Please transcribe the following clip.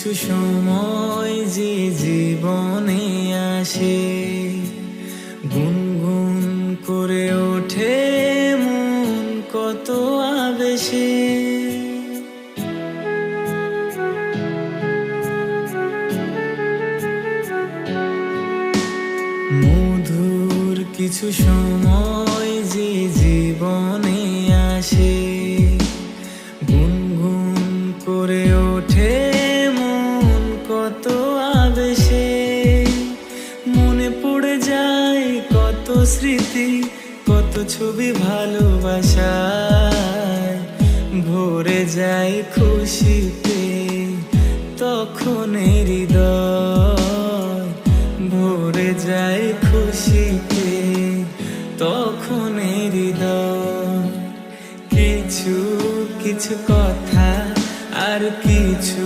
কিছু সময় যে জীবনে আসে, গুনগুন করে ওঠে মন কত আবেশে। মধুর কিছু সময় যে জীবনে আসে, গুনগুন করে ওঠে মন কত আবেশে। মনে পড়ে যায় কত স্মৃতি, কত ছবি ভালোবাসায়, ভরে যায় খুশিতে তখন হৃদয়, ভরে যায় খুশিতে তখন হৃদয়। কিছু কিছু কথা আর কিছু